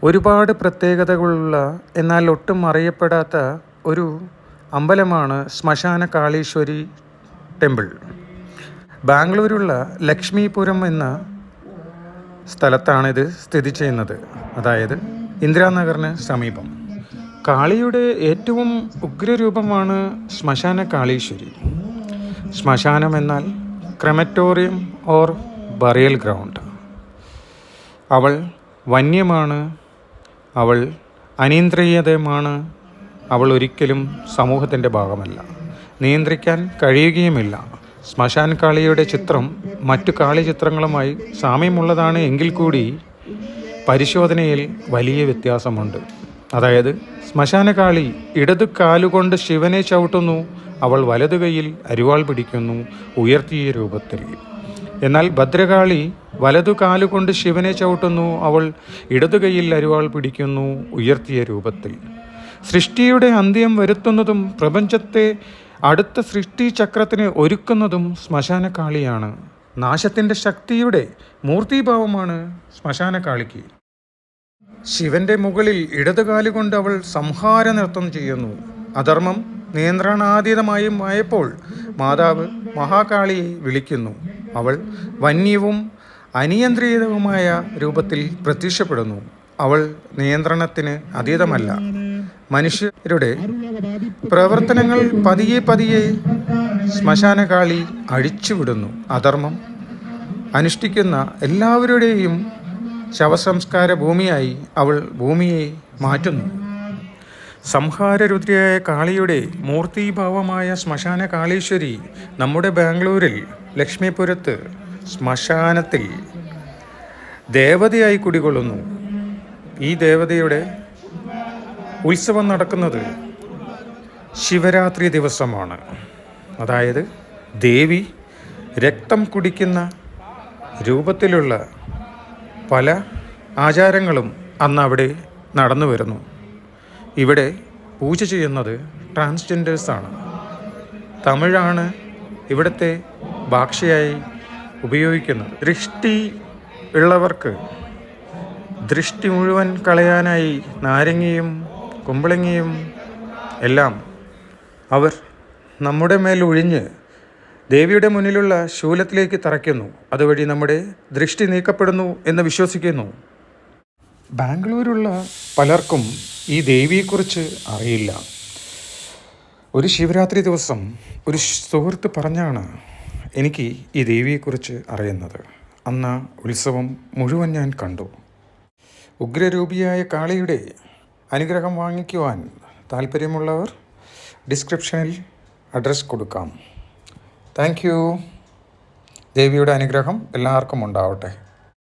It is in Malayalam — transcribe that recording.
ഒരുപാട് പ്രത്യേകതകളുള്ള എന്നാൽ ഒട്ടും അറിയപ്പെടാത്ത ഒരു അമ്പലമാണ് ശ്മശാന കാളീശ്വരി ടെമ്പിൾ. ബാംഗ്ലൂരുള്ള ലക്ഷ്മീപുരം എന്ന സ്ഥലത്താണിത് സ്ഥിതി ചെയ്യുന്നത്, അതായത് ഇന്ദിരാനഗറിന് സമീപം. കാളിയുടെ ഏറ്റവും ഉഗ്രരൂപമാണ് ശ്മശാന കാളീശ്വരി. ശ്മശാനം എന്നാൽ ക്രെമറ്റോറിയം ഓർ ബറിയൽ ഗ്രൗണ്ട്. അവൾ വന്യമാണ്, അവൾ അനിയന്ത്രീയതമാണ്, അവൾ ഒരിക്കലും സമൂഹത്തിൻ്റെ ഭാഗമല്ല, നിയന്ത്രിക്കാൻ കഴിയുകയുമില്ല. ശ്മശാൻ കാളിയുടെ ചിത്രം മറ്റു കാളി ചിത്രങ്ങളുമായി സാമ്യമുള്ളതാണ് എങ്കിൽ കൂടി പരിശോധനയിൽ വലിയ വ്യത്യാസമുണ്ട്. അതായത് ശ്മശാന കാളി ഇടതു കാലുകൊണ്ട് ശിവനെ ചവിട്ടുന്നു, അവൾ വലതു കൈയിൽ അരിവാൾ പിടിക്കുന്നു ഉയർത്തിയ രൂപത്തിൽ. എന്നാൽ ഭദ്രകാളി വലതു കാലുകൊണ്ട് ശിവനെ ചവിട്ടുന്നു, അവൾ ഇടതു കൈയിൽ അരിവാൾ പിടിക്കുന്നു ഉയർത്തിയ രൂപത്തിൽ. സൃഷ്ടിയുടെ അന്ത്യം വരുത്തുന്നതും പ്രപഞ്ചത്തെ അടുത്ത സൃഷ്ടിചക്രത്തിന് ഒരുക്കുന്നതും ശ്മശാന കാളിയാണ്. നാശത്തിൻ്റെ ശക്തിയുടെ മൂർത്തിഭാവമാണ് ശ്മശാന കാളിക്ക്. ശിവന്റെ മുകളിൽ ഇടതുകാലുകൊണ്ട് അവൾ സംഹാര നൃത്തം ചെയ്യുന്നു. അധർമ്മം നിയന്ത്രണാതീതമായും ആയപ്പോൾ മാതാവ് മഹാകാളിയെ വിളിക്കുന്നു. അവൾ വന്യവും അനിയന്ത്രിതവുമായ രൂപത്തിൽ പ്രത്യക്ഷപ്പെടുന്നു. അവൾ നിയന്ത്രണത്തിന് അതീതമല്ല. മനുഷ്യരുടെ പ്രവർത്തനങ്ങൾ പതിയെ പതിയെ ശ്മശാനകാളി അഴിച്ചുവിടുന്നു. അധർമ്മം അനുഷ്ഠിക്കുന്ന എല്ലാവരുടെയും ശവസംസ്കാര ഭൂമിയായി അവൾ ഭൂമിയെ മാറ്റുന്നു. സംഹാരരുദ്രയായ കാളിയുടെ മൂർത്തിഭാവമായ ശ്മശാന കാളീശ്വരി നമ്മുടെ ബാംഗ്ലൂരിൽ ലക്ഷ്മീപുരത്ത് ശ്മശാനത്തിൽ ദേവതയായി കുടികൊള്ളുന്നു. ഈ ദേവതയുടെ ഉത്സവം നടക്കുന്നത് ശിവരാത്രി ദിവസമാണ്. അതായത് ദേവി രക്തം കുടിക്കുന്ന രൂപത്തിലുള്ള പല ആചാരങ്ങളും അന്ന് അവിടെ നടന്നു വരുന്നു. ഇവിടെ പൂജ ചെയ്യുന്നത് ട്രാൻസ്ജെൻഡേഴ്സാണ്. തമിഴാണ് ഇവിടുത്തെ ഭാഷയായി ഉപയോഗിക്കുന്നത്. ദൃഷ്ടി ഉള്ളവർക്ക് ദൃഷ്ടി മുഴുവൻ കളയാനായി നാരങ്ങയും കുമ്പളങ്ങയും എല്ലാം അവർ നമ്മുടെ മേൽ ഒഴിഞ്ഞ് ദേവിയുടെ മുന്നിലുള്ള ശൂലത്തിലേക്ക് തറയ്ക്കുന്നു. അതുവഴി നമ്മുടെ ദൃഷ്ടി നീക്കപ്പെടുന്നു എന്ന് വിശ്വസിക്കുന്നു. ബാംഗ്ലൂരുള്ള പലർക്കും ഈ ദേവിയെക്കുറിച്ച് അറിയില്ല. ഒരു ശിവരാത്രി ദിവസം ഒരു സുഹൃത്ത് പറഞ്ഞാണ് എനിക്ക് ഈ ദേവിയെക്കുറിച്ച് അറിയുന്നത്. അന്ന് ഉത്സവം മുഴുവൻ ഞാൻ കണ്ടു. ഉഗ്രരൂപിയായ കാളിയുടെ അനുഗ്രഹം വാങ്ങിക്കുവാൻ താല്പര്യമുള്ളവർ ഡിസ്ക്രിപ്ഷനിൽ അഡ്രസ്സ് കൊടുക്കാം. Thank you. ദേവിയുടെ അനുഗ്രഹം എല്ലാവർക്കും ഉണ്ടാവട്ടെ.